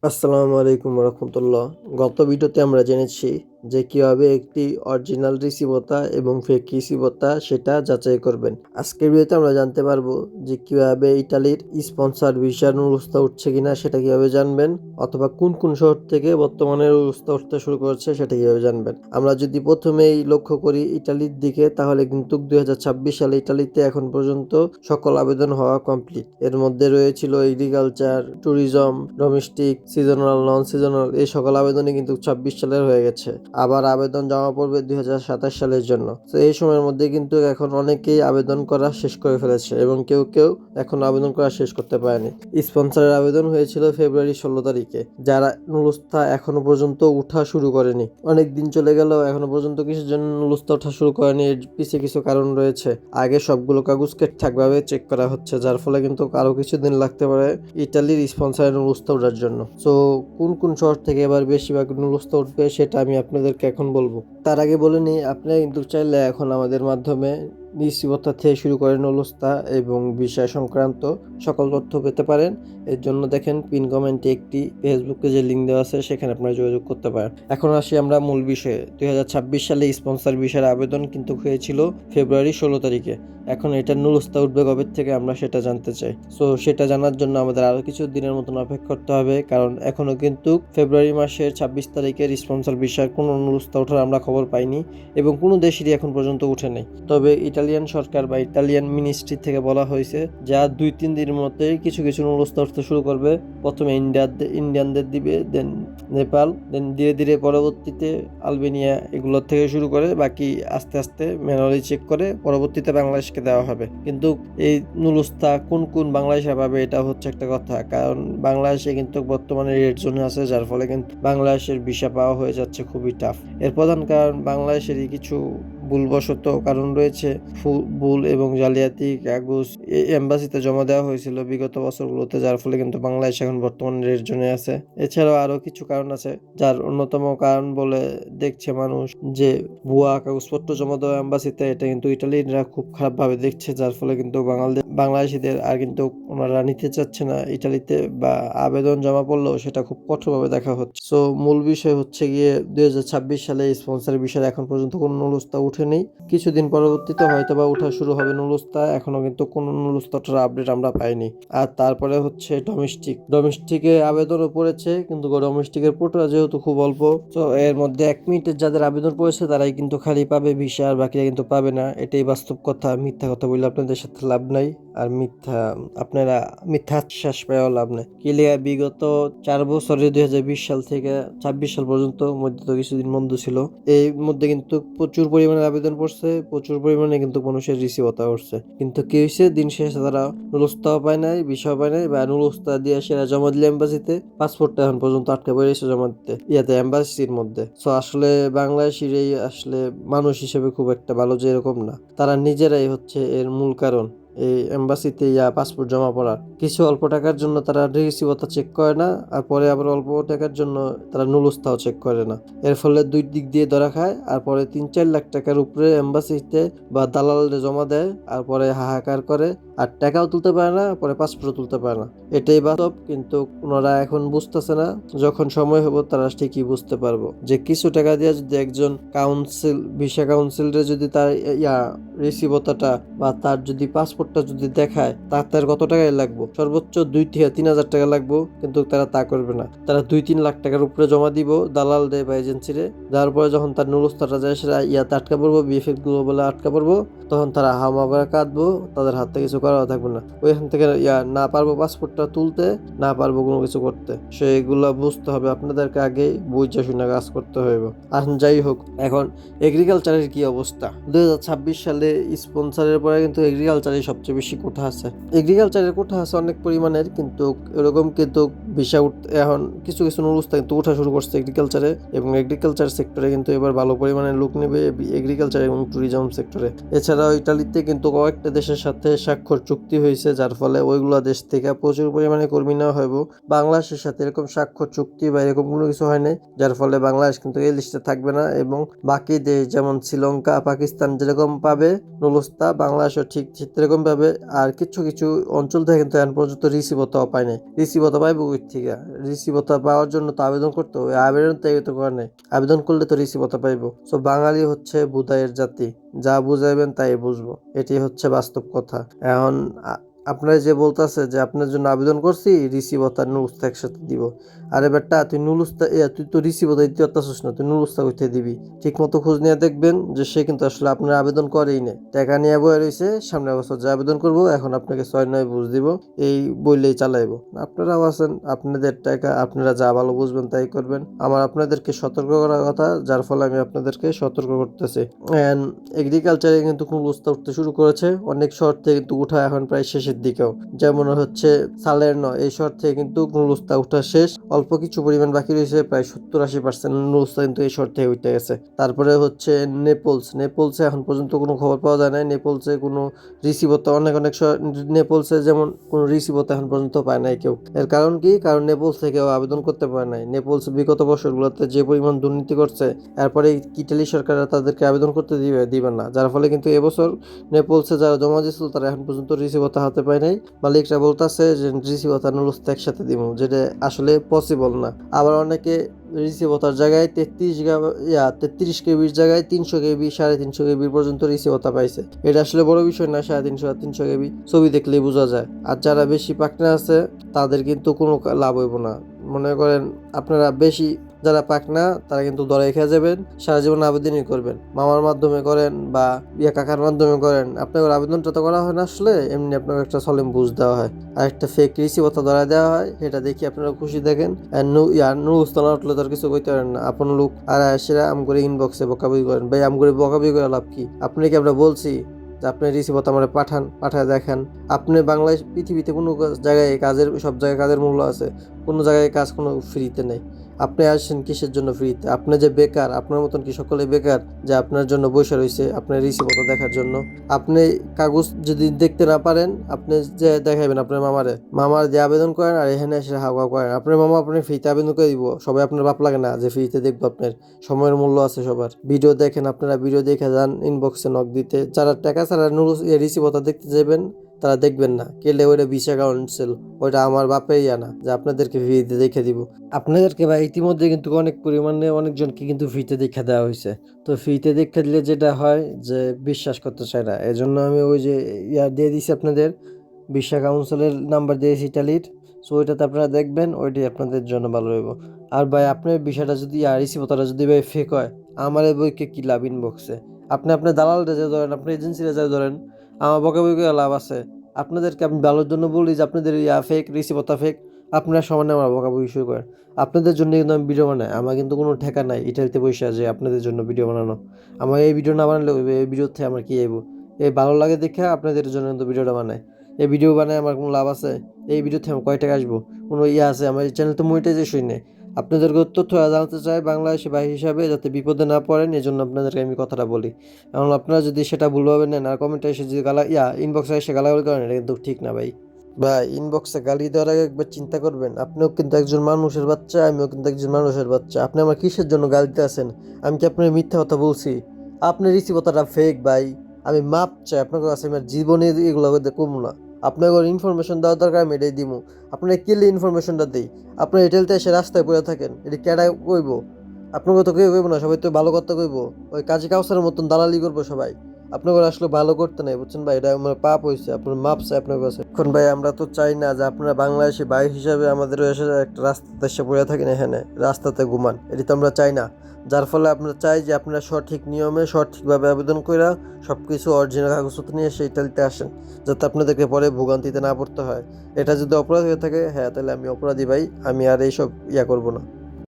আসসালামু আলাইকুম রহমতুল্লাহ। গত ভিডিওতে আমরা জেনেছি যে কিভাবে একটি অরিজিনাল রিসিভতা এবং ফেক রিসিভতা সেটা যাচাই করবেন। আজকের ভিডিওতে আমরা জানতে পারবো যে কিভাবে ইতালির স্পন্সর ভিসার নুরুস্তা উঠছে কিনা সেটা কিভাবে জানবেন, অথবা কোন কোন শহর থেকে বর্তমানে নুরুস্তা উঠতে শুরু করেছে সেটা কিভাবে জানবেন। আমরা যদি প্রথমেই লক্ষ্য করি ইটালির দিকে, তাহলে কিন্তু 2026 সালে ইটালিতে এখন পর্যন্ত সকল আবেদন হওয়া কমপ্লিট। এর মধ্যে রয়েছিল agriculture, tourism, domestic, seasonal, non seasonal, এই সকল আবেদনই কিন্তু 26 সালের হয়ে গেছে। আবার আবেদন জমা পড়বে 2027 সালের জন্য। তো এই সময়ের মধ্যে কিন্তু এখন অনেকেই আবেদন করা শেষ করে ফেলেছে এবং কেউ কেউ এখন আবেদন করা শেষ করতে পারেনি। স্পন্সরের আবেদন হয়েছিল ফেব্রুয়ারি 16 তারিখে, যারা নুরুস্তা এখনো পর্যন্ত উঠা শুরু করেনি। অনেক দিন চলে গেল, এখনো পর্যন্ত কিসের জন্য নুরুস্তা ওঠা শুরু করেনি, এর পিছিয়ে কিছু কারণ রয়েছে। আগে সবগুলো কাগজকে ঠিকভাবে চেক করা হচ্ছে, যার ফলে কিন্তু আরো কিছুদিন লাগতে পারে ইটালির স্পন্সরের নুরুস্তা ওঠার জন্য। সো কোন কোন শহর থেকে এবার বেশিরভাগ নুরুস্তা উঠবে সেটা আমি আপনাদেরকে এখন বলবো। তার আগে বলে নিই, আপনারা কিন্তু চাইলে এখন আমাদের মাধ্যমে রিসিভতা থেকে শুরু করে নুরুস্তা এবং বিষয় সংক্রান্ত সকল তথ্য পেতে পারেন। এর জন্য দেখেন পিন কমেন্টে একটি ফেসবুকে যে লিঙ্ক দেওয়া আছে, সেখানে আপনারা যোগাযোগ করতে পারেন। এখন আসি আমরা মূল বিষয়ে। 2026 সালে স্পন্সর বিষয়ের আবেদন কিন্তু হয়েছিল ফেব্রুয়ারি 16 তারিখে। এখন এটা নুরুস্তা উঠবে কবে থেকে আমরা সেটা জানতে চাই। সো সেটা জানার জন্য আমাদের আরো কিছু দিনের মতন অপেক্ষা করতে হবে, কারণ এখনো কিন্তু ফেব্রুয়ারি মাসের 26 তারিখের স্পন্সর বিষয়ের কোনো নুরুস্তা ওঠার আমরা খবর পাইনি এবং কোনো দেশেরই এখন পর্যন্ত উঠে নেই। তবে ইটালিয়ান সরকার বা ইটালিয়ান মিনিস্ট্রি থেকে বলা হয়েছে যা 2-3 দিনের মধ্যেই কিছু কিছু নুরুস্তা উঠতে শুরু করবে। প্রথমে ইন্ডিয়ানদের দিবে, দেন নেপাল, দেন ধীরে ধীরে পরবর্তীতে আলবেনিয়া, এগুলো থেকে শুরু করে বাকি আস্তে আস্তে ম্যানুয়ালি চেক করে পরবর্তীতে বাংলাদেশকে দেওয়া হবে। কিন্তু এই নুরুস্তা কোন কোন বাংলাদেশে পাবে এটা হচ্ছে একটা কথা, কারণ বাংলাদেশে কিন্তু বর্তমানে রেড জোনে আছে, যার ফলে কিন্তু বাংলাদেশের ভিসা পাওয়া হয়ে যাচ্ছে খুবই টাফ। এর প্রধান কারণ বাংলাদেশেরই কিছু ভুলবশত কারণ রয়েছে, ভুল এবং জালিয়াতি কাগজ এম্বাসিতে জমা দেওয়া হয়েছিল বিগত বছরগুলোতে, যার ফলে কিন্তু বাংলাদেশ এখন বর্তমানে রেড জোনে আছে। এছাড়াও আরো কিছু কারণ আছে, যার অন্যতম কারণ বলে দেখছে মানুষ যে ভুয়া কাগজপত্র জমা দেওয়া এম্বাসিতে, এটা কিন্তু ইটালিরা খুব খারাপ ভাবে দেখছে, যার ফলে কিন্তু বাংলাদেশিদের আর কিন্তু ওনারা নিতে চাচ্ছে না ইটালিতে, বা আবেদন জমা পড়লেও সেটা খুব কঠোরভাবে দেখা হচ্ছে। সো মূল বিষয় হচ্ছে গিয়ে 2026 সালে স্পন্সরের বিষয়ে এখন পর্যন্ত কোনো নুরুস্তা উঠেনি। কিছুদিন পরবর্তীতে হয়তো বা উঠা শুরু হবে নুরুস্তা, এখনো কিন্তু কোনো নুরুস্তাটার আপডেট আমরা পাইনি। আর তারপরে হচ্ছে ডোমেস্টিকে আবেদনও পড়েছে, কিন্তু ডোমেস্টিকের পোর্টটা যেহেতু খুব অল্প, তো এর মধ্যে 1 মিনিটের যাদের আবেদন পড়েছে তারাই কিন্তু খালি পাবে ভিসা, আর বাকিরা কিন্তু পাবে না। এটাই বাস্তব কথা, মিথ্যা কথা বলে আপনাদের সাথে লাভ নাই, আর আপনারা মিথ্যা আশ্বাস পেয়েও লাভ নেই। ক্লিয়ার বিগত 4 বছরে 2020 সাল থেকে 26 সাল পর্যন্ত মধ্যে তো কিছুদিন বন্ধ ছিল, এই মধ্যে কিন্তু প্রচুর পরিমাণে আবেদন পড়ছে, প্রচুর পরিমাণে কিন্তু মানুষের রিসিভতা উঠছে। কিন্তু কি হয়েছে, দিন শেষে তারা নুরুস্তাও পায় নাই, ভিসাও পায় নাই, বা নুরুস্তা দিয়ে সেরা জমা দিলে এম্বাসিতে, পাসপোর্টটা এখন পর্যন্ত আটকে পড়েছে জমা দিতে ইয়াতে এম্বাসির মধ্যে। সো আসলে বাংলাদেশের এই আসলে মানুষ হিসেবে খুব একটা ভালো যে এরকম না, তারা নিজেরাই হচ্ছে এর মূল কারণ। এই এম্বাসিতে পাসপোর্ট জমা পড়ার কিছু অল্প টাকার জন্য তারা রিসিভতা চেক করে না, আর পরে আবার অল্প টাকার জন্য তারা নুরুস্তাও চেক করে না। এর ফলে দুই দিক দিয়ে ধরা খায়, আর পরে 3-4 লাখ টাকার উপরে এম্বাসিতে বা দালালে জমা দেয়, আর পরে হাহাকার করে, আর টাকাও তুলতে পারে না, পরে পাসপোর্টও তুলতে পারে না। এটাই বাস্তব, কিন্তু ওনারা এখন বুঝতেছে না। যখন সময় হবে তারা ঠিকই বুঝতে পারবো যে কিছু টাকা দিয়ে যদি একজন ভিসা কাউন্সিলরে যদি তার রিসিভতাটা বা তার যদি পাসপোর্টটা যদি দেখায়, তার কত টাকাই লাগবে, সর্বোচ্চ 2-3 হাজার টাকা লাগবে, কিন্তু তারা তা করবে না। তারা 2-3 লাখ টাকার উপরে জমা দিব দালাল রে বা এজেন্সিরে, যার পরে যখন তার নুরুস্তাটা যায় সেটা আটকা পড়বো, বিএফএফ গুলো বলে আটকা পড়বো, তখন তারা হামা করে কাঁদবো, তাদের হাতে কিছু করা থাকবে না। ওইখান থেকে না পারবো পাসপোর্টটা তুলতে, না পারবো কোনো কিছু করতে। সেগুলো বুঝতে হবে আপনাদেরকে, আগে বুঝে শুনে কাজ করতে হবে। আর যাই হোক, এখন এগ্রিকালচারের কি অবস্থা? 2026 সালে স্পন্সরের পরে কিন্তু এগ্রিকালচারের সবচেয়ে বেশি কোঠা আছে। এগ্রিকালচারের কোঠা আছে অনেক পরিমাণের, কিন্তু এরকম কিন্তু ভিসা এখন কিছু কিছু নুরুস্তা কিন্তু ওঠা শুরু করছে এগ্রিকালচারে, এবং এগ্রিকালচার সেক্টরে কিন্তু এবার ভালো পরিমাণে লোক নেবে এগ্রিকালচার এবং ট্যুরিজম সেক্টরে। এছাড়াও ইটালিতে কিন্তু কয়েকটা দেশের সাথে স্বাক্ষর চুক্তি হয়েছে, যার ফলে ওইগুলো দেশ থেকে প্রচুর পরিমাণে কর্মী নেওয়া হইব। বাংলাদেশের সাথে এরকম স্বাক্ষর চুক্তি বা এরকম কোনো কিছু হয় নাই, যার ফলে বাংলাদেশ কিন্তু এই লিস্টে থাকবে না, এবং বাকি দেশ যেমন শ্রীলঙ্কা, পাকিস্তান যেরকম পাবে নুরুস্তা, বাংলাদেশও ঠিক সেরকম পাবে। আর কিছু কিছু অঞ্চল থেকে কিন্তু এখন পর্যন্ত রিসিভতাও পায় নাই। রিসিভতা পাইব কই কই থেকে? রিসিভতা পাওয়ার জন্য তো আবেদন করতে হবে, আবেদন তো করে নাই, আবেদন করলে তো রিসিভতা পাইবো। সো বাঙালি হচ্ছে বুদাইয়ের জাতি, যা বুঝাইবেন তাই বুঝবো, এটি হচ্ছে বাস্তব কথা। এখন আপনারা যে বলতেছে যে আপনার জন্য আবেদন করছি রিসিভতা নুরুস্তা একসাথে দিব, আরে বেটা তুই নুরুস্তা তুই তো রিসিভতা দিতে পারতাছিস না, তুই নুরুস্তা কইতে দিবি? ঠিক মতো খোঁজ নিয়ে দেখবেন যে সে কিন্তু আসলে আপনার আবেদন করেই না, টাকা নিয়ে বয়ে রয়েছে, সামনের বছর যে আবেদন করবো এখন আপনাকে 6-9 বুঝ দিব এই বললেই চালাইবো। আপনারাও আছেন, আপনাদের টাকা আপনারা যা ভালো বুঝবেন তাই করবেন। আমার আপনাদেরকে সতর্ক করার কথা, যার ফলে আমি আপনাদেরকে সতর্ক করতেছি। এগ্রিকালচারে কিন্তু নুরুস্তা উঠতে শুরু করেছে, অনেক শহর থেকে কিন্তু উঠা এখন প্রায় শেষের দিকেও, যেমন হচ্ছে সালেরনো এই শহর থেকে কিন্তু নুরুস্তা উঠা শেষ, অল্প কিছু পরিমাণ বাকি রয়েছে, প্রায় 70-80% নুরুস্তা কিন্তু এই শহর থেকে উঠে গেছে। তারপরে হচ্ছে নেপলসে এখন পর্যন্ত কোনো খবর পাওয়া যায় না, নেপলসে কোনো রিসিভতা অনেক নেপলসে যেমন কোনো রিসিভতা এখন পর্যন্ত পায় নাই কেউ। এর কারণ কি? কারণ নেপলস থেকেও আবেদন করতে পারে নাই। নেপলস বিগত বছরগুলোতে যে পরিমাণ দুর্নীতি করছে, এরপরে ইটালি সরকাররা তাদেরকে আবেদন করতে দিবে না, যার ফলে কিন্তু এবছর নেপলসে যারা জমা দিয়েছিল তারা এখন পর্যন্ত রিসিভতা হাতে পায় নাই। মালিকরা বলতেছে যে রিসিভতা নুরুস্তা একসাথে দিব, যেটা আসলে পসিবল না। আবার অনেকে রিসিভতার জায়গায় 33 কেবির জায়গায় 300 কেবি 350 কেবি পর্যন্ত রিসিভতা পাইছে। এটা আসলে বড় বিষয় না, 350 আর 300 কেবি ছবি দেখলেই বোঝা যায়। আর যারা বেশি পাকনা আছে তাদের কিন্তু কোনো লাভ হইব না। মনে করেন আপনারা বেশি যারা পাকনা তারা কিন্তু দরাই খেয়ে যাবেন, সারা জীবন আবেদনই করবেন, মামার মাধ্যমে করেন বা কাকার মাধ্যমে করেন, আপনার আবেদনটা তো করা হয় না আসলে, এমনি আপনাকে একটা সলিম বুঝ দেওয়া হয় আর একটা ফেক রিসিভতা ধরা দেওয়া হয়, এটা দেখি আপনারা খুশি দেখেন। আর নুরুস্তানা উঠলে তার কিছু কইতে পারেন না, আপন লোক আর সেরা আম করে ইনবক্সে বকাবকি করেন। ভাই আম করে বকাবকি করে লাভ কি? আপনাকে আমরা বলছি যে আপনি রিসিভতা আমার পাঠায় দেখেন। আপনি বাংলাদেশ পৃথিবীতে কোনো জায়গায় সব জায়গায় কাজের মূল্য আছে, কোনো জায়গায় কাজ কোনো ফ্রিতে নেই। আপনি আসছেন কিসের জন্য ফ্রিতে? আপনি যে বেকার, আপনার মতন কি সকলে বেকার যে আপনার জন্য বসে রয়েছে আপনার রিসিভতা দেখার জন্য? আপনি কাগজ যদি দেখতে না পারেন আপনি যে দেখাবেন আপনার মামার যে আবেদন করেন আর এখানে এসে হাওয়া করেন, আপনার মামা আপনি ফ্রিতে আবেদন করে দিব, সবাই আপনার বাপ লাগে না যে ফ্রিতে দেখবো? আপনার সময়ের মূল্য আছে সবার। ভিডিও দেখেন, আপনারা ভিডিও দেখে যান ইনবক্সে নক দিতে, যারা টাকা ছাড়া রিসিভতা দেখতে যাবেন তারা দেখবেন না, কেলে ওইটা ভিসা কাউন্সিল, ওইটা আমার বাপেরই আনা যে আপনাদেরকে ফ্রিতে দেখে দিব। আপনাদেরকে ভাই ইতিমধ্যে কিন্তু অনেক পরিমাণে অনেকজনকে কিন্তু ফ্রিতে দেখা দেওয়া হয়েছে। তো ফ্রিতে দেখা দিলে যেটা হয় যে বিশ্বাস করতে চায় না, এজন্য আমি ওই যে দিয়ে দিছি আপনাদের ভিসা কাউন্সিলের নাম্বার দিয়েছি ইটালির। সো ওইটাতে আপনারা দেখবেন, ওইটাই আপনাদের জন্য ভালো হইব। আর ভাই আপনার বিষয়টা যদি রিসিভতাটা যদি ভাই ফেক হয়, আমার এই বইকে কি লাভ ইনবক্সে? আপনি আপনার দালালটা যে ধরেন, আপনার এজেন্সিরা যে ধরেন, আমার বকে লাভ আছে? আপনাদেরকে আমি ভালোর জন্য বলি যে আপনাদের ফেক রিসিভতা ফেক, আপনারা সমানে আমার বকাবকি শুরু করেন। আপনাদের জন্য কিন্তু আমি ভিডিও বানাই, আমার কিন্তু কোনো ঠেকা নাই ইটালিতে বসে আছে আপনাদের জন্য ভিডিও বানানো। আমার এই ভিডিও না বানালে এই ভিডিও থেকে আমার কি আইব? এই ভালো লাগে দেখে আপনাদের জন্য কিন্তু ভিডিওটা বানায়। এই ভিডিও বানায় আমার কোনো লাভ আছে? এই ভিডিও থেকে আমার কয় টাকা আসবো? কোনো আছে? আমার এই চ্যানেল তো মনিটাইজেশন নেই। আপনাদেরকে তথ্য জানাতে চাই বাংলাদেশি ভাই হিসাবে, যাতে বিপদে না পড়েন, এই জন্য আপনাদেরকে আমি কথাটা বলি। এখন আপনারা যদি সেটা ভুলভাবে নেন আর কমেন্টে এসে যদি ইনবক্সে এসে গালাগালি করেন, এটা কিন্তু ঠিক না ভাই। ভাই ইনবক্সে গালি দেওয়ার আগে একবার চিন্তা করবেন, আপনিও কিন্তু একজন মানুষের বাচ্চা, আমিও কিন্তু একজন মানুষের বাচ্চা। আপনি আমার কিসের জন্য গালি দিতে আছেন? আমি কি আপনার মিথ্যা কথা বলছি? আপনার রিসিভতাটা ফেক ভাই, আমি মাপ চাই আপনার কাছে, আমার জীবনে এগুলো কমু না। আপনার ইনফরমেশন দেওয়ার দরকার, আমি এটাই দিব। আপনার কেলে ইনফরমেশনটা দিই? আপনার এটালতে এসে রাস্তায় পড়ে থাকেন, এটা কেডা কইব? আপনার কথা কেউ কইব না, সবাই তো ভালো কথা কইব, ওই কাজী কাউসারের মতন দালালি করবো সবাই। আপনাকে আসলে ভালো করতে নাই, বুঝছেন ভাই? এটা আমার পাপ হয়েছে, আপনার মাপ চাই আপনার কাছে। এখন ভাই আমরা তো চাই না যে আপনারা বাংলাদেশি ভাই হিসাবে আমাদের এসে একটা রাস্তাতে এসে পড়ে থাকেন, এখানে রাস্তাতে ঘুমান, এটি তো আমরা চাই না। যার ফলে আমরা চাই যে আপনারা সঠিক নিয়মে সঠিকভাবে আবেদন করে সবকিছু অরিজিনাল কাগজপত্র নিয়ে এসে ইটালিতে আসেন, যাতে আপনাদেরকে পরে ভোগান্তিতে না পড়তে হয়। এটা যদি অপরাধ হয়ে থাকে, হ্যাঁ তাহলে আমি অপরাধী ভাই, আমি আর এইসব করবো না।